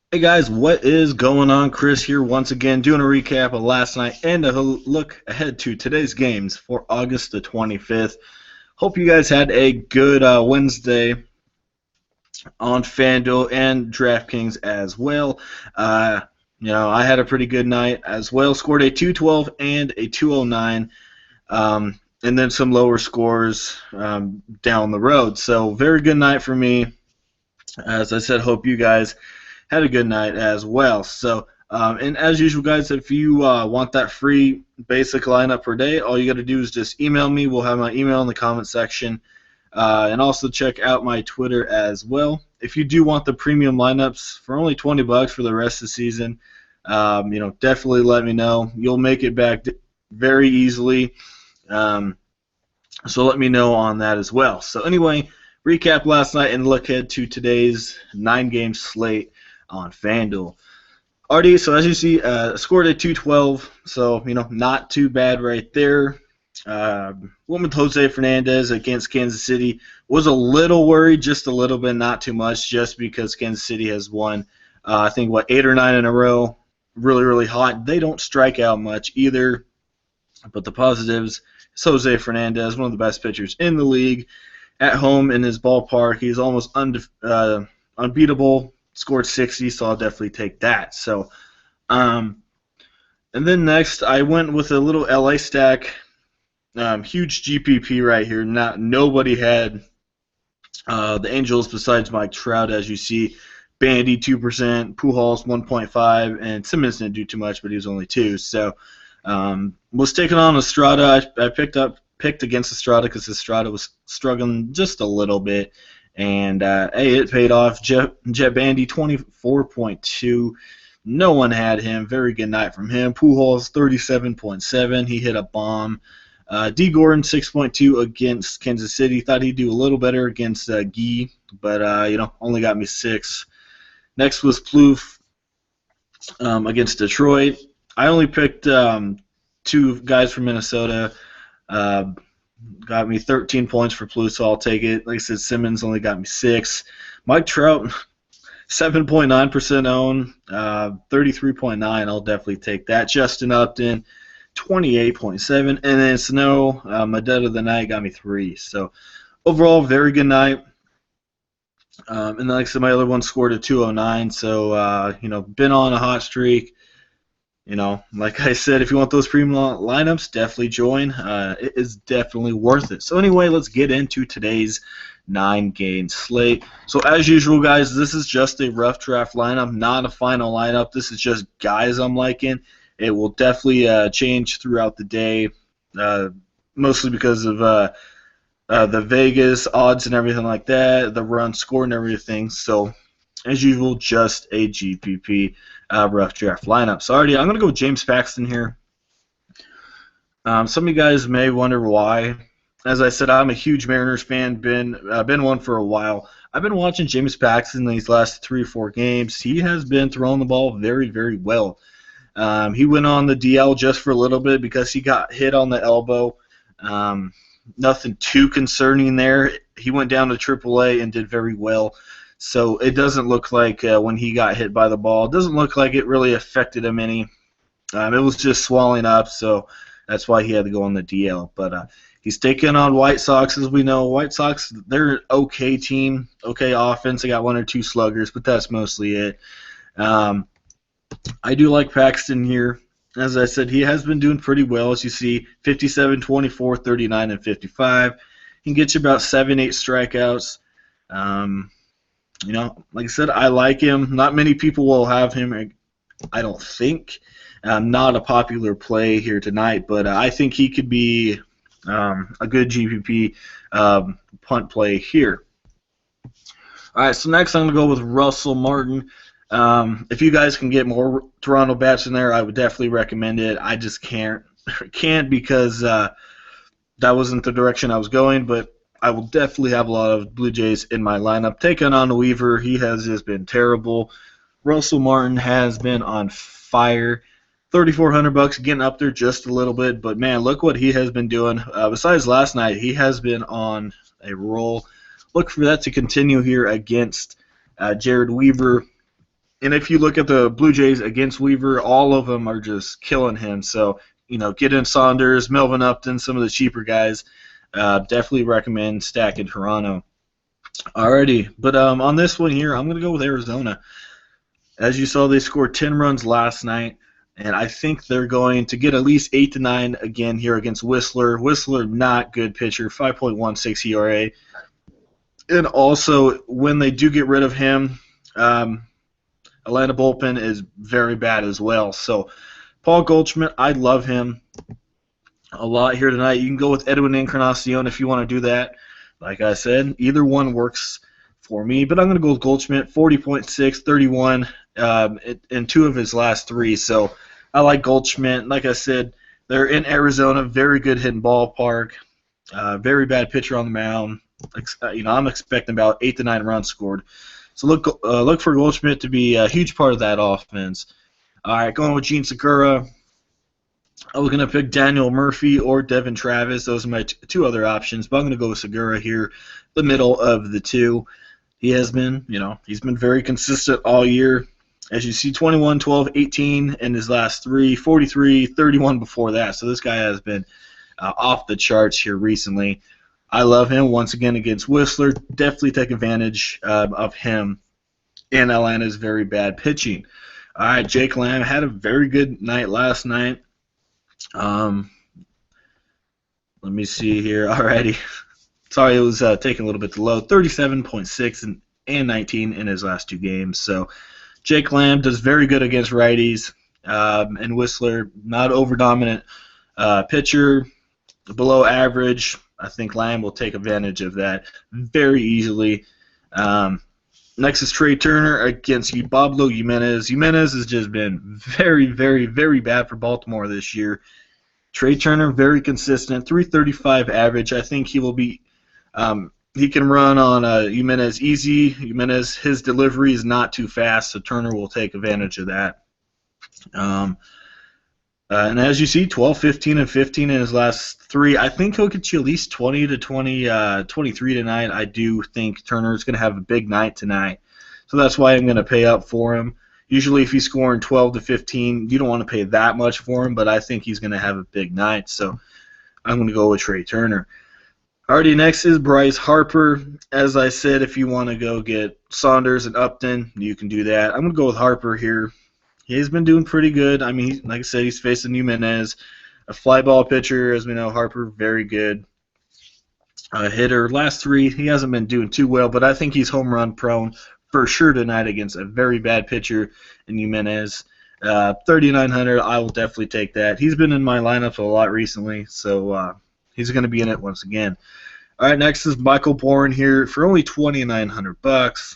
Hey guys, what is going on? Chris here once again doing a recap of last night and a look ahead to today's games for August the 25th. Hope you guys had a good Wednesday on Fanduel and DraftKings as well. Uh, I had a pretty good night as well. Scored a 212 and a 209, and then some lower scores down the road. So, very good night for me. As I said, hope you guys had a good night as well. So, and as usual, guys, if you want that free basic lineup per day, all you got to do is just email me. We'll have my email in the comment section, and also check out my Twitter as well. If you do want the premium lineups for only $20 for the rest of the season, definitely let me know. You'll make it back very easily. So let me know on that as well. So anyway, recap last night and look ahead to today's 9-game slate on FanDuel. Already, so as you see, scored a 212, so, not too bad right there. Went with Jose Fernandez against Kansas City. Was a little worried, just a little bit, not too much, just because Kansas City has won, I think, 8 or 9 in a row. Really, really hot. They don't strike out much either, but the positives is Jose Fernandez, one of the best pitchers in the league. At home in his ballpark, he's almost unbeatable. Scored 60, so I'll definitely take that. So, and then next, I went with a little LA stack. Huge GPP right here. Nobody had the Angels besides Mike Trout, as you see. Bandy 2%, Pujols 1.5, and Simmons didn't do too much, but he was only 2. So, was taking on Estrada. I picked against Estrada because Estrada was struggling just a little bit. And, hey, it paid off. Jet Bandy, 24.2. No one had him. Very good night from him. Pujols, 37.7. He hit a bomb. D. Gordon, 6.2 against Kansas City. Thought he'd do a little better against Gee, but, only got me 6. Next was Plouffe against Detroit. I only picked 2 guys from Minnesota. Got me 13 points for Plouffe, so I'll take it. Like I said, Simmons only got me 6. Mike Trout, 7.9% own, 33.9. I'll definitely take that. Justin Upton, 28.7. And then Snow, my dead of the night, got me 3. So overall, very good night. And then, like I said, my other one scored a 209. So, been on a hot streak. Like I said, if you want those premium lineups, definitely join. It is definitely worth it. So anyway, let's get into today's 9-game slate. So as usual, guys, this is just a rough draft lineup, not a final lineup. This is just guys I'm liking. It will definitely change throughout the day, mostly because of the Vegas odds and everything like that, the run score and everything. So as usual, just a GPP rough draft lineup. So already, I'm going to go with James Paxton here. Some of you guys may wonder why. As I said, I'm a huge Mariners fan. Been one for a while. I've been watching James Paxton these last 3 or 4 games. He has been throwing the ball very, very well. He went on the DL just for a little bit because he got hit on the elbow. Nothing too concerning there. He went down to AAA and did very well. So it doesn't look like when he got hit by the ball, it doesn't look like it really affected him any. It was just swelling up, so that's why he had to go on the DL. But he's taking on White Sox, as we know. White Sox, they're an okay team, okay offense. They got 1 or 2 sluggers, but that's mostly it. I do like Paxton here. As I said, he has been doing pretty well, as you see, 57, 24, 39, and 55. He can get you about 7, 8 strikeouts. Like I said, I like him. Not many people will have him, I don't think. Not a popular play here tonight, but I think he could be a good GPP punt play here. All right, so next I'm going to go with Russell Martin. If you guys can get more Toronto bats in there, I would definitely recommend it. I just can't because that wasn't the direction I was going, but I will definitely have a lot of Blue Jays in my lineup. Taking on Weaver, he has just been terrible. Russell Martin has been on fire. $3,400, getting up there just a little bit, but man, look what he has been doing. Besides last night, he has been on a roll. Look for that to continue here against Jared Weaver. And if you look at the Blue Jays against Weaver, all of them are just killing him. So, get in Saunders, Melvin Upton, some of the cheaper guys. Definitely recommend stacking Toronto. Alrighty, but on this one here, I'm going to go with Arizona. As you saw, they scored 10 runs last night, and I think they're going to get at least 8 to 9 again here against Whistler. Whistler, not good pitcher, 5.16 ERA. And also, when they do get rid of him, Atlanta bullpen is very bad as well. So, Paul Goldschmidt, I love him a lot here tonight. You can go with Edwin Encarnacion if you want to do that. Like I said, either one works for me, but I'm going to go with Goldschmidt, 40.6, 31 in 2 of his last 3. So I like Goldschmidt. Like I said, they're in Arizona, very good hitting ballpark, very bad pitcher on the mound. I'm expecting about 8 to 9 runs scored. So look for Goldschmidt to be a huge part of that offense. All right, going with Gene Segura. I was going to pick Daniel Murphy or Devin Travis. Those are my 2 other options, but I'm going to go with Segura here, the middle of the 2. He has been, he's been very consistent all year. As you see, 21, 12, 18 in his last 3, 43, 31 before that. So this guy has been off the charts here recently. I love him. Once again, against Whistler, definitely take advantage of him in Atlanta's very bad pitching. All right, Jake Lamb had a very good night last night. Let me see here. Alrighty. Sorry, it was taking a little bit to load. 37.6 and 19 in his last 2 games. So Jake Lamb does very good against righties. And Whistler, not over-dominant pitcher, below average. I think Lamb will take advantage of that very easily. Next is Trey Turner against Pablo Jimenez. Jimenez has just been very, very, very bad for Baltimore this year. Trey Turner, very consistent, 335 average. I think he will be he can run on Jimenez easy. Jimenez, his delivery is not too fast, so Turner will take advantage of that. And as you see, 12, 15, and 15 in his last 3. I think he'll get you at least 20 to 23 tonight. I do think Turner's going to have a big night tonight. So that's why I'm going to pay up for him. Usually if he's scoring 12 to 15, you don't want to pay that much for him, but I think he's going to have a big night. So I'm going to go with Trey Turner. Alrighty, next is Bryce Harper. As I said, if you want to go get Saunders and Upton, you can do that. I'm going to go with Harper here. He's been doing pretty good. I mean, like I said, he's facing Jimenez, a fly ball pitcher. As we know, Harper, very good hitter. Last 3, he hasn't been doing too well, but I think he's home run prone for sure tonight against a very bad pitcher in Jimenez. 3,900, I will definitely take that. He's been in my lineups a lot recently, so he's going to be in it once again. All right, next is Michael Bourne here for only $2,900.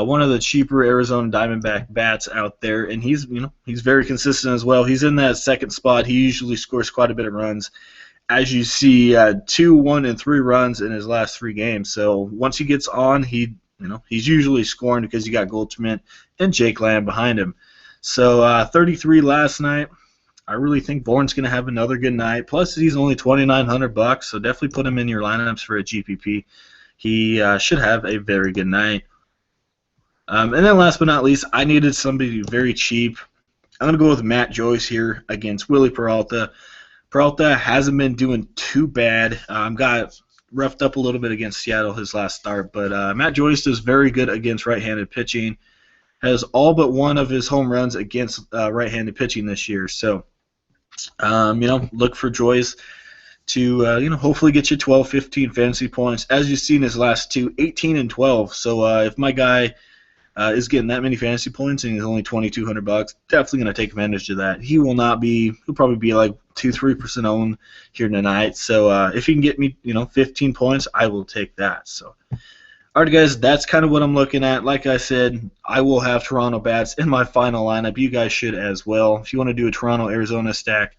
One of the cheaper Arizona Diamondback bats out there, and he's very consistent as well. He's in that second spot. He usually scores quite a bit of runs. As you see, 2, 1, and 3 runs in his last 3 games. So once he gets on, he's usually scoring because you got Goldschmidt and Jake Lamb behind him. So 33 last night. I really think Bourne's going to have another good night. Plus, he's only $2,900, so definitely put him in your lineups for a GPP. He should have a very good night. And then last but not least, I needed somebody very cheap. I'm going to go with Matt Joyce here against Willie Peralta. Peralta hasn't been doing too bad. Got roughed up a little bit against Seattle his last start, but Matt Joyce does very good against right-handed pitching. Has all but one of his home runs against right-handed pitching this year. So, look for Joyce to, hopefully get you 12, 15 fantasy points. As you've seen his last 2, 18 and 12. So if my guy is getting that many fantasy points and he's only $2,200, definitely going to take advantage of that. He'll probably be like 2-3% owned here tonight. So if he can get me, 15 points, I will take that. So, all right, guys, that's kind of what I'm looking at. Like I said, I will have Toronto bats in my final lineup. You guys should as well. If you want to do a Toronto-Arizona stack,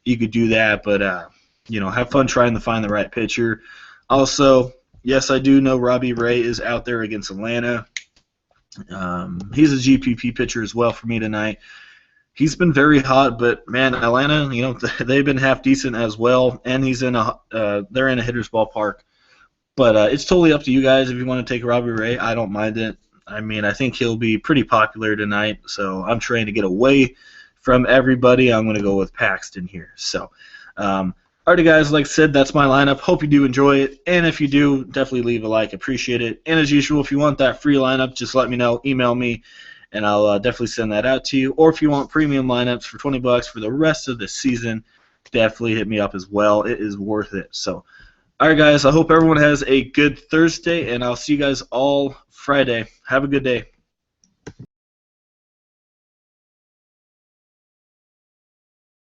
you could do that. But, have fun trying to find the right pitcher. Also, yes, I do know Robbie Ray is out there against Atlanta. He's a GPP pitcher as well for me tonight. He's been very hot, but, man, Atlanta, they've been half decent as well, and they're in a hitter's ballpark. But it's totally up to you guys if you want to take Robbie Ray. I don't mind it. I mean, I think he'll be pretty popular tonight, so I'm trying to get away from everybody. I'm going to go with Paxton here. So, alrighty, guys, like I said, that's my lineup. Hope you do enjoy it, and if you do, definitely leave a like. Appreciate it. And as usual, if you want that free lineup, just let me know. Email me, and I'll definitely send that out to you. Or if you want premium lineups for $20 for the rest of the season, definitely hit me up as well. It is worth it. So, all right, guys, I hope everyone has a good Thursday, and I'll see you guys all Friday. Have a good day.